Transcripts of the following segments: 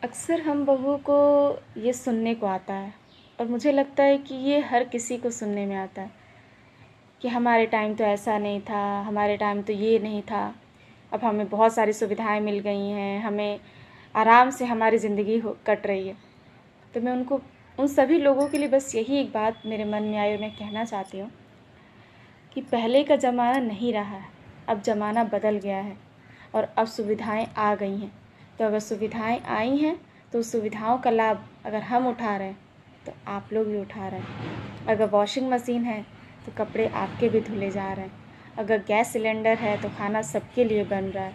अक्सर हम बहुओं को ये सुनने को आता है और मुझे लगता है कि ये हर किसी को सुनने में आता है कि हमारे टाइम तो ऐसा नहीं था, हमारे टाइम तो ये नहीं था। अब हमें बहुत सारी सुविधाएं मिल गई हैं, हमें आराम से हमारी ज़िंदगी हो कट रही है। तो मैं उन सभी लोगों के लिए बस यही एक बात मेरे मन में आई और मैं कहना चाहती हूँ कि पहले का ज़माना नहीं रहा है, अब ज़माना बदल गया है और अब सुविधाएं आ गई हैं। तो अगर सुविधाएं आई हैं तो उस सुविधाओं का लाभ अगर हम उठा रहे हैं तो आप लोग भी उठा रहे हैं। अगर वॉशिंग मशीन है तो कपड़े आपके भी धुले जा रहे हैं। अगर गैस सिलेंडर है तो खाना सबके लिए बन रहा है।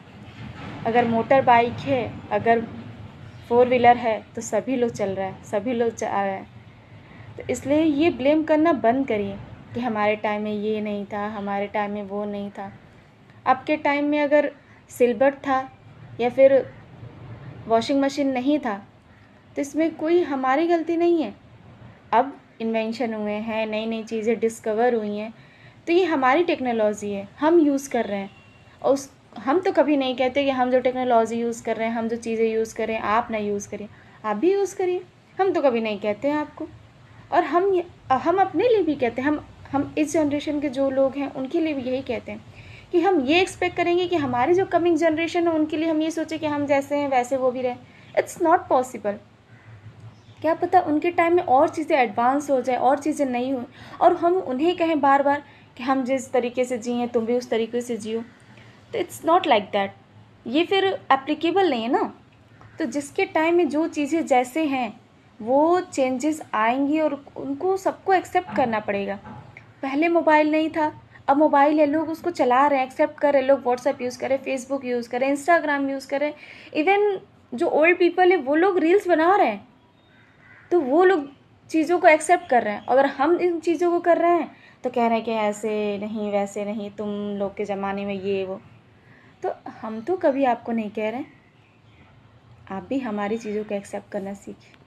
अगर मोटर बाइक है, अगर 4 व्हीलर है तो सभी लोग चल रहा है, सभी लोग जा रहे हैं। तो इसलिए ये ब्लेम करना बंद करिए कि हमारे टाइम में ये नहीं था, हमारे टाइम में वो नहीं था। आपके टाइम में अगर सिलबट था या फिर वॉशिंग मशीन नहीं था तो इसमें कोई हमारी गलती नहीं है। अब इन्वेंशन हुए हैं, नई नई चीज़ें डिस्कवर हुई हैं, तो ये हमारी टेक्नोलॉजी है, हम यूज़ कर रहे हैं। और हम तो कभी नहीं कहते कि हम जो टेक्नोलॉजी यूज़ कर रहे हैं, हम जो चीज़ें यूज़ कर रहे हैं आप ना यूज़ करिए, आप भी यूज़ करिए। हम तो कभी नहीं कहते हैं आपको। और हम अपने लिए भी कहते हैं, हम इस जनरेशन के जो लोग हैं उनके लिए भी यही कहते हैं कि हम ये एक्सपेक्ट करेंगे कि हमारी जो कमिंग जनरेशन है उनके लिए हम ये सोचें कि हम जैसे हैं वैसे वो भी रहें। It's not possible. क्या पता उनके टाइम में और चीज़ें एडवांस हो जाए, और चीज़ें नहीं हो, और हम उन्हें कहें बार बार कि हम जिस तरीके से जिए तुम भी उस तरीके से जियो। तो इट्स नॉट लाइक दैट। ये फिर एप्लीकेबल नहीं है ना। तो जिसके टाइम में जो चीज़ें जैसे हैं वो चेंजेस आएंगी और उनको सबको एक्सेप्ट करना पड़ेगा। पहले मोबाइल नहीं था, अब मोबाइल है, लोग उसको चला रहे हैं, एक्सेप्ट कर रहे हैं। लोग व्हाट्सएप यूज़ करें, फेसबुक यूज़ करें, इंस्टाग्राम यूज़ करें। इवन जो ओल्ड पीपल है वो लोग रील्स बना रहे हैं, तो वो लोग चीज़ों को एक्सेप्ट कर रहे हैं। अगर हम इन चीज़ों को कर रहे हैं तो कह रहे हैं कि ऐसे नहीं वैसे नहीं, तुम लोग के ज़माने में ये वो। तो हम तो कभी आपको नहीं कह रहे हैं, आप भी हमारी चीज़ों को एक्सेप्ट करना सीखें।